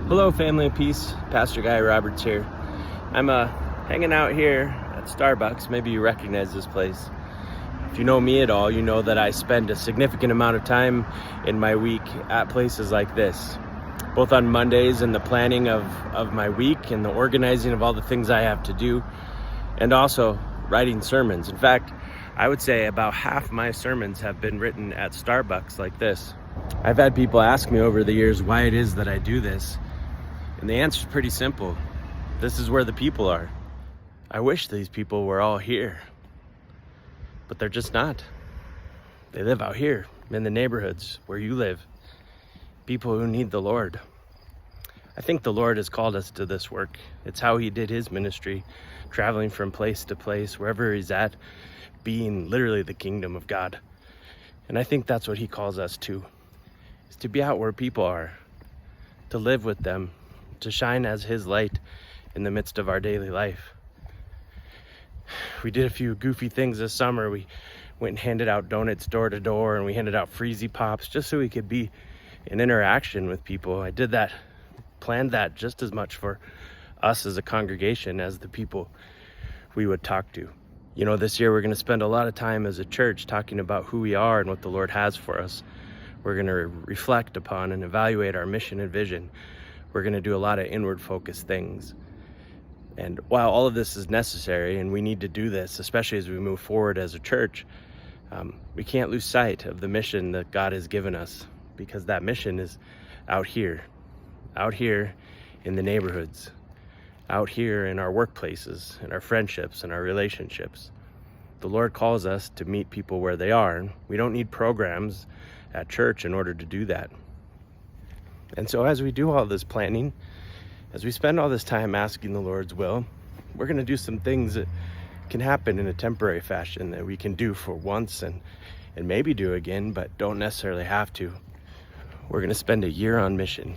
Hello, family of peace. Pastor Guy Roberts here. I'm hanging out here at Starbucks. Maybe you recognize this place. If you know me at all, you know that I spend a significant amount of time in my week at places like this, both on Mondays and the planning of my week and the organizing of all the things I have to do, and also writing sermons. In fact, I would say about half my sermons have been written at Starbucks like this. I've had people ask me over the years why it is that I do this. And the answer is pretty simple. This is where the people are. I wish these people were all here, but they're just not. They live out here in the neighborhoods where you live. People who need the Lord. I think the Lord has called us to this work. It's how he did his ministry, traveling from place to place, wherever he's at, being literally the kingdom of God. And I think that's what he calls us to, is to be out where people are, to live with them, to shine as his light in the midst of our daily life. We did a few goofy things this summer. We went and handed out donuts door to door, and we handed out Freezy Pops just so we could be in interaction with people. I did that, planned that just as much for us as a congregation as the people we would talk to. You know, this year we're going to spend a lot of time as a church talking about who we are and what the Lord has for us. We're going to reflect upon and evaluate our mission and vision. We're going to do a lot of inward focused things. And while all of this is necessary, and we need to do this, especially as we move forward as a church, we can't lose sight of the mission that God has given us, because that mission is out here in the neighborhoods, out here in our workplaces, in our friendships, and our relationships. The Lord calls us to meet people where they are. We don't need programs at church in order to do that. And so as we do all this planning, as we spend all this time asking the Lord's will, we're going to do some things that can happen in a temporary fashion that we can do for once and maybe do again, but don't necessarily have to. We're going to spend a year on mission.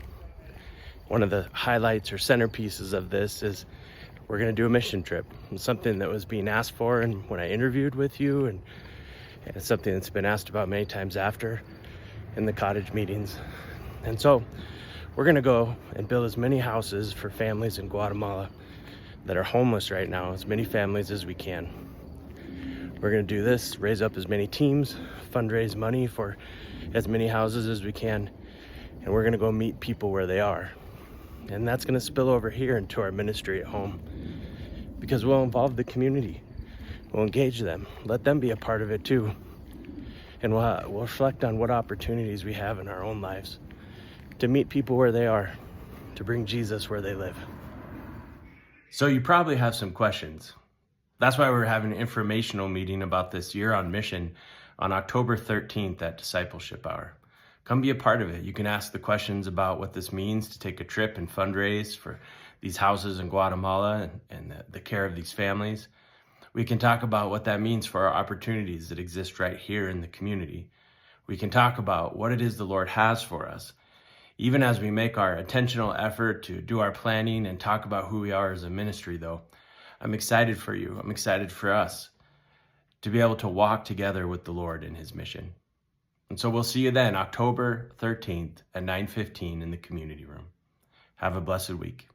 One of the highlights or centerpieces of this is we're going to do a mission trip. It's something that was being asked for and when I interviewed with you, and it's something that's been asked about many times after in the cottage meetings. And so we're going to go and build as many houses for families in Guatemala that are homeless right now, as many families as we can. We're going to do this, raise up as many teams, fundraise money for as many houses as we can, and we're going to go meet people where they are. And that's going to spill over here into our ministry at home, because we'll involve the community. We'll engage them, let them be a part of it too. And we'll reflect on what opportunities we have in our own lives to meet people where they are, to bring Jesus where they live. So you probably have some questions. That's why we're having an informational meeting about this year on mission on October 13th at Discipleship Hour. Come be a part of it. You can ask the questions about what this means to take a trip and fundraise for these houses in Guatemala and the care of these families. We can talk about what that means for our opportunities that exist right here in the community. We can talk about what it is the Lord has for us. Even as we make our intentional effort to do our planning and talk about who we are as a ministry, though, I'm excited for you. I'm excited for us to be able to walk together with the Lord in his mission. And so we'll see you then, October 13th at 9:15 in the community room. Have a blessed week.